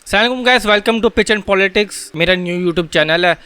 अस्सलाम guys, welcome to pitch and politics. मेरा new YouTube channel है।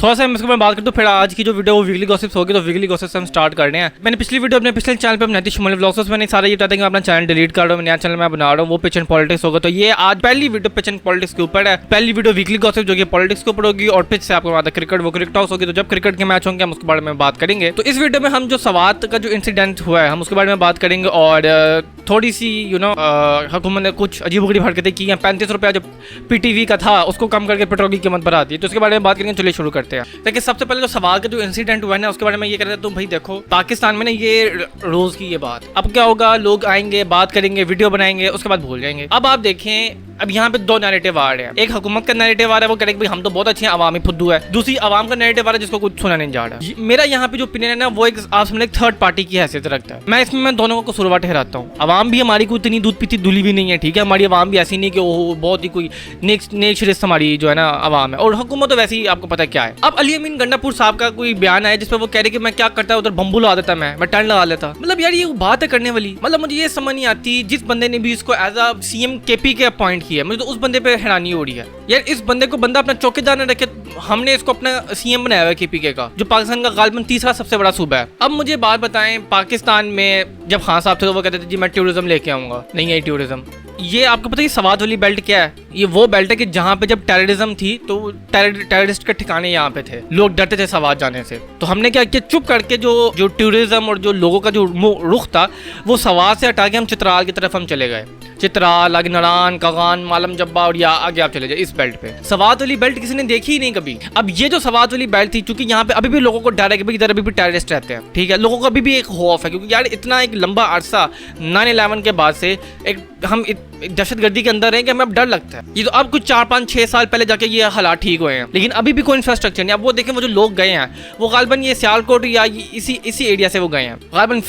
थोड़ा सा इसके मैं बात करता हूँ, फिर आज की जो वीडियो वो वीकली गॉसिप्स होगी, तो वीकली गॉसिप्स हम स्टार्ट कर रहे हैं। मैंने पिछली वीडियो अपने पिछले चैनल पे बनाई शुमाली व्लॉग्स, उसमें सारा ये बताया कि मैं अपना चैनल डिलीट कर रहा हूँ, नया चैनल मैं बना रहा हूँ, वो पिच एंड पॉलिटिक्स होगा। तो ये आज पहली वीडियो पिच एंड पॉलिटिक्स के ऊपर है। पहली वीडियो वीकली गॉसिप जो कि पॉलिटिक्स के ऊपर होगी, और पिच से आपको बात क्रिकेट वो क्रिकेट टॉक्स होगी। तो जब क्रिकेट के मैच होंगे हम उसके बारे में बात करेंगे। तो इस वीडियो में हम जो सवात का जो इंसिडेंट हुआ है हम उसके बारे में बात करेंगे, और थोड़ी सी हुकूमत ने कुछ अजीब-गरीब हरकतें की हैं। 35 रुपया जो पीटीवी का था उसको कम करके पेट्रोल की कीमत बढ़ा दी, तो उसके बारे में बात करेंगे। चलिए शुरू करते हैं। देखिए, सबसे पहले जो सवाल का जो इंसिडेंट हुआ है ना उसके बारे में ये कह रहे थे। तो भाई देखो, पाकिस्तान में ना ये रोज की ये बात, अब क्या होगा, लोग आएंगे, बात करेंगे, वीडियो बनाएंगे, उसके बाद भूल जाएंगे। अब आप देखें, अब यहाँ पे दो नैरेटिव आ रहे हैं। एक हुकूमत का नैरेटिव आ रहा है, वो कह रहे हैं भाई हम तो बहुत अच्छे हैं, अवामी फुद्दू है। दूसरी आवाम का नैरेटिव आ रहा है जिसको कुछ सुना नहीं जा रहा। मेरा यहाँ पे जो ओपिनियन है ना, वो एक आप समझ थर्ड पार्टी की हैसियत रखता है। मैं इसमें दोनों को कसूरवार ठहराता हूँ। आवाम भी हमारी कोई इतनी दूध पीती दुली भी नहीं है, ठीक है। हमारी आवाम भी ऐसी नहीं कि वो बहुत ही कोई नेक शिरस्त हमारी जो है ना आवाम है, और हुकूमत तो वैसे ही आपको पता क्या है। अब अली अमीन गंडापुर साहब का कोई बयान है जिसपे वो कह रहे कि मैं क्या करता उधर बम्बू लगा देता, मैं टर्न लगा लेता। मतलब यार ये बात है करने वाली। मतलब मुझे ये समझ नहीं आती, जिस बंदे ने भी इसको एज अ सीएम केपी के अपॉइंट किया, मुझे तो उस बंदे पे हैरानी हो रही है। यार इस बंदे को बंदा अपना चौकीदार न रखे, हमने इसको अपना सीएम बनाया हुआ है केपी का, जो पाकिस्तान का गालिबन तीसरा सबसे बड़ा सूबा है। अब मुझे बात बताएं, पाकिस्तान में जब खान साहब थे तो वो कहते थे जी मैं टूरिज्म लेके आऊंगा, नहीं है टूरिज्म। ये आपको पता है सवात वाली बेल्ट क्या है? ये वो बेल्ट है कि जहाँ पे जब टेररिज्म थी तो टेररिस्ट के ठिकाने यहाँ पे थे, लोग डरते थे सवात जाने से। तो हमने क्या किया, चुप करके जो टूरिज्म और जो लोगों का जो रुख था वो सवात से हटा के हम चित्राल की तरफ हम चले गए। चित्राल, अगनरान, कगान, मालम जब्बा, और या आगे आप चले जाए इस बेल्ट पे। सवात वाली बेल्ट किसी ने देखी ही नहीं कभी। अब ये जो सवात वाली बेल्ट थी, चूंकि यहाँ पे अभी भी लोगों को डर है कि भाई इधर अभी भी टेररिस्ट रहते हैं, ठीक है। लोगों को अभी भी एक खौफ है, क्योंकि यार इतना एक लंबा अरसा 9/11 के बाद से एक हम दहशतगर्दी के अंदर हैं कि हमें अब डर लगता है। ये तो अब कुछ 4-5-6 साल पहले जाके ये हालात ठीक हुए हैं, लेकिन अभी भी कोई इंफ्रास्ट्रक्चर नहीं। अब वो देखें, वो जो लोग गए हैं वो गालिबन ये सियालकोट या इसी एरिया से वो गए हैं। गालिबन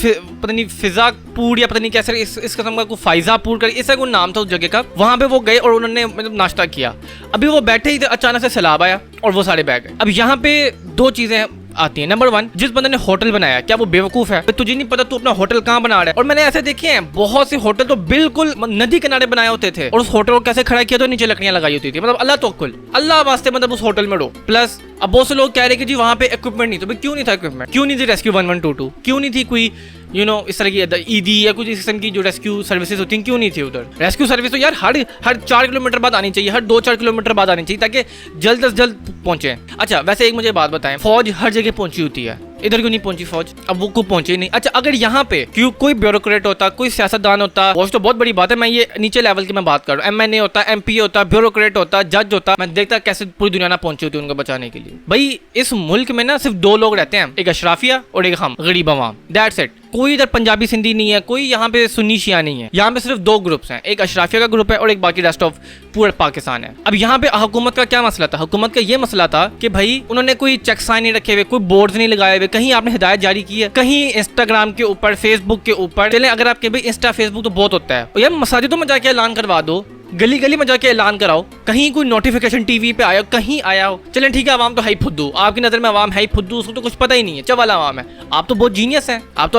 पता नहीं फिजापुर या पता नहीं कैसे इस किस्म का कोई फाइजापुर कर ऐसा कोई नाम था उस जगह का। वहां पे वो गए और उन्होंने मतलब नाश्ता किया। अभी वो बैठे ही थे, अचानक से सैलाब आया और वो सारे बैग गए। अब यहाँ पे दो चीजें आती है। नंबर 1, जिस बंदे ने होटल बनाया क्या वो बेवकूफ है? तुझे नहीं पता तू अपना होटल कहाँ बना रहा है? और मैंने ऐसे देखे हैं बहुत से होटल तो बिल्कुल नदी किनारे बनाए होते थे, और उस होटल को कैसे खड़ा किया तो नीचे लकड़ियां लगाई होती थी। मतलब अल्लाह तवक्कुल, अल्लाह वास्ते मतलब उस होटल में रहो। प्लस अब बहुत से लोग कह रहे कि जी वहां पे इक्विपमेंट नहीं, तो भाई क्यों नहीं था इक्विपमेंट? क्यों नहीं थी रेस्क्यू 1122? क्यों नहीं थी कोई इस तरह की ईदी या कुछ इस किस्म की जो रेस्क्यू सर्विसेज होती हैं, क्यों नहीं थी उधर? रेस्क्यू सर्विस तो यार हर 4 किलोमीटर बाद आनी चाहिए, हर 2-4 किलोमीटर बाद आनी चाहिए, ताकि जल्द से जल्द पहुंचे। अच्छा, वैसे एक मुझे बात बताएं, फौज हर जगह पहुंची होती है, इधर क्यों नहीं पहुंची फौज? अब वो को पहुंची नहीं। अच्छा, अगर यहाँ पे क्यों कोई ब्यूरोक्रेट होता, कोई सियासतदान होता, फौज तो बहुत बड़ी बात है, मैं ये नीचे लेवल की मैं बात कर रहा हूँ, MNA होता, MP होता, ब्यूरोक्रेट होता, जज होता, मैं देखता कैसे पूरी दुनिया ना पहुंची होती उनको बचाने के लिए। भाई इस मुल्क में ना सिर्फ 2 लोग रहते हैं, एक अशराफिया और एक हम गरीब अवाम, दैट्स इट। कोई इधर पंजाबी सिंधी नहीं है, कोई यहाँ पे सुन्नी शिया नहीं है। यहाँ पे सिर्फ 2 ग्रुप्स हैं, एक अशराफिया का ग्रुप है और एक बाकी रेस्ट ऑफ पूरा पाकिस्तान है। अब यहाँ पे हुकूमत का क्या मसला था? हुकूमत का ये मसला था कि भाई उन्होंने कोई चेक साइन नहीं रखे हुए, कोई बोर्ड नहीं लगाए हुए, कहीं आपने हिदायत जारी की है, कहीं इंस्टाग्राम के ऊपर, फेसबुक के ऊपर। चले अगर आपके भाई इंस्टा फेसबुक तो बहुत होता है, यार मसाजिदों में जाके ऐलान करवा दो, गली गली में जाके ऐलान कराओ, कहीं कोई नोटिफिकेशन टीवी पे आया, कहीं आया हो। चलें ठीक है, आवाम तो है ही फुद्दू, आपकी नजर में आवाम है ही फुद्दू, उसको तो कुछ पता ही नहीं है, चवाला आवाम है। आप तो बहुत जीनियस हैं, आप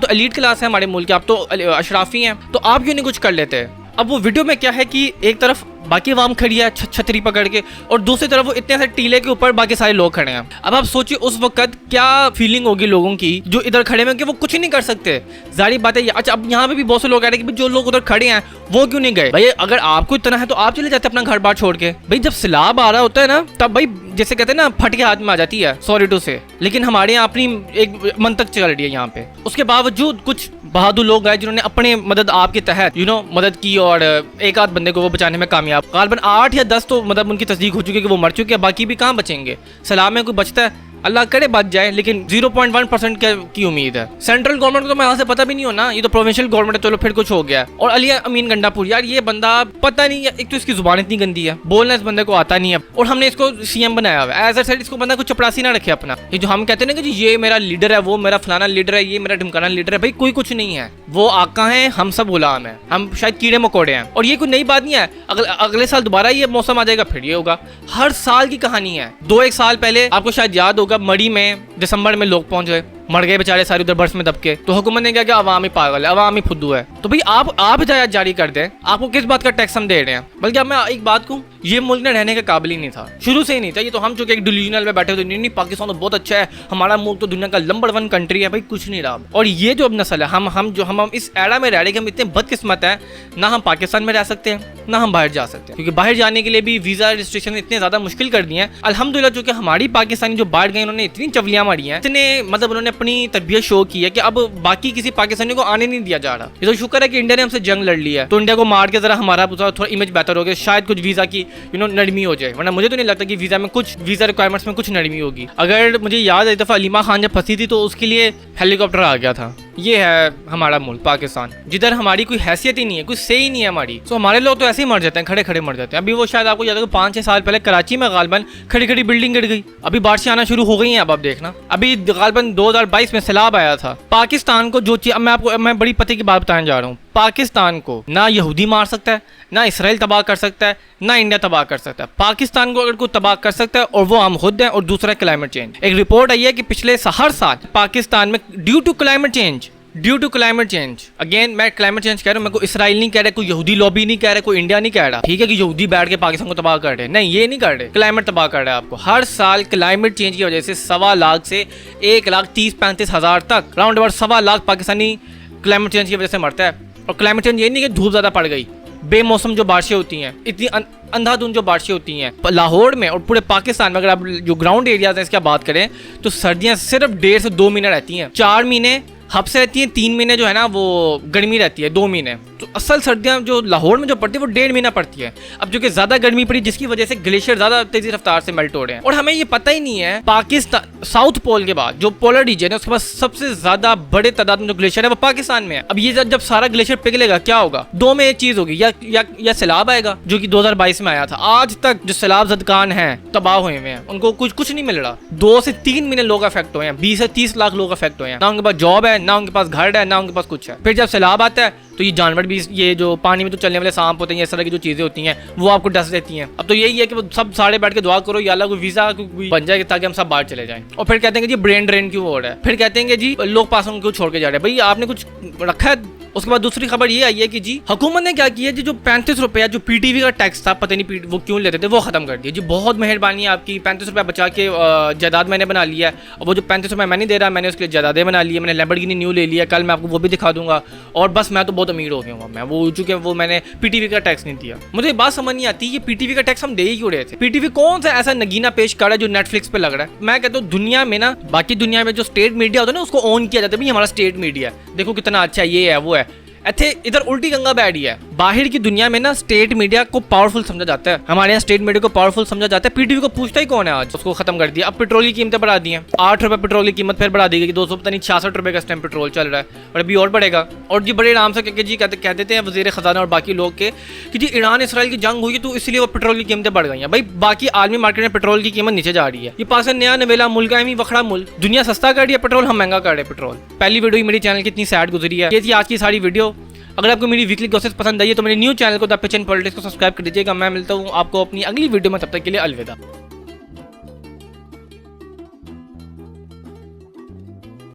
तो एलीट क्लास है हमारे मुल्क के, आप तो अशराफी हैं, तो आप क्यों नहीं कुछ कर लेते? अब वो वीडियो में क्या है कि एक तरफ बाकी आवाम खड़ी है छतरी पकड़ के, और दूसरी तरफ वो इतने सारे टीले के ऊपर बाकी सारे लोग खड़े हैं। अब आप सोचिए उस वक्त क्या फीलिंग होगी लोगों की जो इधर खड़े हैं कि वो कुछ नहीं कर सकते। जारी बात है। अच्छा, अब यहाँ पे भी बहुत से लोग कह रहे हैं कि जो लोग उधर खड़े हैं वो क्यों नहीं गए? भाई अगर आपको इतना है तो आप चले जाते अपना घर बार छोड़ के। भाई जब सैलाब आ रहा होता है ना, तब भाई जैसे कहते हैं ना फट के हाथ में आ जाती है, सॉरी टू से, लेकिन हमारे यहाँ अपनी एक मंतक चल रही है यहाँ पे। उसके बावजूद कुछ बहादुर लोग आए जिन्होंने अपने मदद आपके तहत मदद की, और एक आध बंदे को वो बचाने में कामयाब। गालिबन 8 या 10 तो मतलब उनकी तस्दीक हो चुकी है कि वो मर चुके हैं, बाकी भी कहाँ बचेंगे? सलाम में कोई बचता है, अल्लाह करे बच जाए, लेकिन 0.1% की उम्मीद है। सेंट्रल गवर्नमेंट को तो मैं यहाँ से पता भी नहीं हो ना, ये तो प्रोविंशियल गवर्नमेंट है, चलो फिर कुछ हो गया। और अली अमीन गंडापुर, यार ये बंदा पता नहीं, एक तो इसकी जुबान इतनी गंदी है, बोलना इस बंदे को आता नहीं है, और हमने इसको सीएम बनाया हुआ है। एज अ सेड इसको बंदा कुछ चपरासी ना रखे अपना। ये जो हम कहते हैं ना कि ये मेरा लीडर है, वो मेरा फलाना लीडर है, ये मेरा ढिमकाना लीडर है, भाई कोई कुछ नहीं है। वो आका है, हम सब गुलाम है, हम शायद कीड़े मकोड़े हैं। और ये कोई नई बात नहीं है, अगले साल दोबारा ये मौसम आ जाएगा, फिर ये होगा। हर साल की कहानी है। 2-1 साल पहले आपको शायद याद होगा, मड़ी में दिसंबर में लोग पहुंच गए, मर गए बेचारे सारे उधर बर्फ में दबके। तो हुकूमत ने क्या किया, अवाम ही पागल है, अवाम ही फुद्दू है। तो भाई आप हिदायत जारी कर दें, आपको किस बात का टैक्स हम दे रहे हैं। बल्कि अब मैं एक बात कहूँ, ये मुल्क ने रहने के काबिल ही नहीं था, शुरू से ही नहीं था। ये तो हम चूंकि एक डिल्यूजनल में बैठे हुए, नहीं पाकिस्तान तो बहुत अच्छा है, हमारा मुल्क तो दुनिया का नंबर 1 कंट्री है। भाई कुछ नहीं रहा। और ये जो अब नस्ल है, हम इस एरा में रह रहे हैं कि हम इतने बदकिस्मत हैं, ना हम पाकिस्तान में रह सकते हैं ना हम बाहर जा सकते हैं, क्योंकि बाहर जाने के लिए भी वीजा रजिस्ट्रेशन इतने ज्यादा मुश्किल कर दिए हैं। अल्हम्दुलिल्लाह चूंकि हमारी पाकिस्तानी जो बाहर गए उन्होंने इतनी चवलियां मारी हैं, इतने मतलब उन्होंने अपनी तरबियत शो की है कि अब बाकी किसी पाकिस्तानी को आने नहीं दिया जा रहा। ये तो शुक्र है कि इंडिया ने हमसे जंग लड़ ली है, तो इंडिया को मार के जरा हमारा थोड़ा इमेज बेहतर हो गया, शायद कुछ वीजा की नरमी हो जाए। वरना मुझे तो नहीं लगता कि वीजा रिक्वायरमेंट्स में कुछ नरमी होगी। अगर मुझे याद है एक दफा अलीमा खान जब फंसी थी तो उसके लिए हेलीकॉप्टर आ गया था। ये है हमारा मुल्क पाकिस्तान, जिधर हमारी कोई हैसियत ही नहीं है, कुछ से ही नहीं है हमारी। तो हमारे लोग तो ऐसे ही मर जाते हैं, खड़े खड़े मर जाते हैं। अभी वो शायद आपको याद है 5-6 साल पहले कराची में गालबन खड़ी खड़ी बिल्डिंग गिर गई। अभी बारिशें आना शुरू हो गई हैं, अब आप देखना। अभी गालबन 2022 में सैलाब आया था। पाकिस्तान को जो चीज मैं बड़ी पते की बात बताने जा रहा हूँ, पाकिस्तान को ना यहूदी मार सकता है, ना इसराइल तबाह कर सकता है, ना इंडिया तबाह कर सकता है। पाकिस्तान को अगर कोई तबाह कर सकता है और वो हम खुद हैं, और दूसरा क्लाइमेट चेंज। एक रिपोर्ट आई है कि पिछले हर साल पाकिस्तान में due to climate change, again मैं क्लाइमेट चेंज कह रहा हूँ, मैं कोई इसराइल नहीं कह रहा, कोई यहूदी लॉबी नहीं कह रहा, कोई इंडिया नहीं कह रहा। ठीक है कि यहूदी बैठ के पाकिस्तान को तबाह कर रहे हैं, नहीं ये नहीं कर रहे, क्लाइमेट तबाह कर रहा है आपको। हर साल क्लाइमेट चेंज की वजह से 1.25 लाख से 1,30,35 हज़ार तक round about 1.25 lakh Pakistani climate change की वजह से मरता है। और क्लाइमेट चेंज ये नहीं कि धूप ज़्यादा पड़ गई, बेमौसम जो बारिशें होती हैं, इतनी अंधाधुंध जो बारिशें होती हैं लाहौर में और पूरे पाकिस्तान में, अगर आप जो ग्राउंड एरियाज हैं इसकी बात करें तो सर्दियां सिर्फ 1.5 से 2 महीने रहती हैं। 4 महीने हब से रहती हैं, 3 महीने जो है ना वो गर्मी रहती है, 2 महीने। तो असल सर्दियां जो लाहौर में जो पड़ती है वो 1.5 महीना पड़ती है। अब जो कि ज्यादा गर्मी पड़ी जिसकी वजह से ग्लेशियर ज्यादा तेजी रफ्तार से मेल्ट हो रहे हैं। और हमें ये पता ही नहीं है, पाकिस्तान साउथ पोल के बाद जो पोलर रीजन है उसके पास सबसे ज्यादा बड़े तादाद में जो ग्लेशियर है वो पाकिस्तान में है। अब ये जब सारा ग्लेशियर पिघलेगा क्या होगा, 2 में एक चीज होगी, या सैलाब आएगा जो कि 2022 में आया था। आज तक जो सैलाब ज़दगान हैं तबाह हुए हैं, उनको कुछ नहीं मिल रहा। 2 से 3 मिलियन लोग अफेक्ट हुए हैं, 20 से 30 लाख लोग अफेक्ट हुए हैं। ना उनके पास जॉब है, ना उनके पास घर है, ना उनके पास कुछ है। फिर जब सैलाब आता है तो ये जानवर भी, ये जो पानी में तो चलने वाले सांप होते हैं, इस तरह की जो चीजें होती हैं वो आपको डस देती हैं। अब तो यही है कि सब सारे बैठ के दुआ करो या अल्लाह को वीजा बन जाए ताकि हम सब बाहर चले जाएं। और फिर कहते हैं कि जी ब्रेन ड्रेन क्यों हो रहा है, फिर कहते हैं कि जी लोग पासों क्यों छोड़ के जा रहे हैं। भाई आपने कुछ रखा है। उसके बाद दूसरी खबर ये आई है कि जी हुकूमत ने क्या किया, जो 35 रुपया जो पीटीवी का टैक्स था, पता नहीं वो क्यों लेते थे, वो खत्म कर दिया। जी बहुत मेहरबानी है आपकी, 35 रुपया बचा के जायदाद मैंने बना लिया। और वो जो 35 रुपया मैं नहीं दे रहा, मैंने उसके लिए जायदादें बना ली है, मैंने लैम्बोर्गिनी न्यू ले लिया, कल मैं आपको वो भी दिखा दूंगा। और बस मैं तो बहुत अमीर हो गया हूँ मैं, वो चूंकि वो मैंने पीटीवी का टैक्स नहीं दिया। मुझे बात समझ नहीं आती, ये पीटीवी का टैक्स हम दे ही क्यों रहे थे। पीटीवी कौन सा ऐसा नगीना पेश कर रहा है जो नेटफ्लिक्स पे लग रहा है। मैं कहता हूँ दुनिया में ना, बाकी दुनिया में जो स्टेट मीडिया होता है ना उसको ऑन किया जाता है, भाई हमारा स्टेट मीडिया है, देखो कितना अच्छा है, ये है वो है। इधर उल्टी गंगा बैठी है। बाहर की दुनिया में ना स्टेट मीडिया को पावरफुल समझा जाता है, हमारे यहाँ स्टेट मीडिया को पावरफुल समझा जाता है। पीटीवी को पूछता ही कौन है आज, उसको खत्म कर दिया। अब पेट्रोल की कीमतें बढ़ा दी हैं, 8 रुपए पेट्रोल की कीमत फिर बढ़ा दी गई, 266 रुपए का इस टाइम पेट्रोल चल रहा है और अभी और बढ़ेगा। और जी बड़े आराम से जी कह देते हैं वज़ीर ख़ज़ाना और बाकी लोग के कि जी ईरान इसराइल की जंग हुई तो इसलिए वो पेट्रोल की कीमतें बढ़ गई हैं। भाई बाकी आलमी मार्केट में पेट्रोल की कीमत नीचे जा रही है। ये पास नया नवेला मुल्क है, वखड़ा मुल्क, दुनिया सस्ता कर रही है पेट्रोल, हम महंगा कर रहे हैं पेट्रोल। पहली वीडियो ही मेरी चैनल की इतनी सैड गुजरी है। ये थी आज की सारी वीडियो। अगर आपको मेरी वीकली गॉसिप्स पसंद आई है तो मेरे न्यू चैनल को द पिच एंड पॉलिटिक्स को सब्सक्राइब कर दीजिएगा। मैं मिलता हूँ आपको अपनी अगली वीडियो में, तब तक के लिए अलविदा।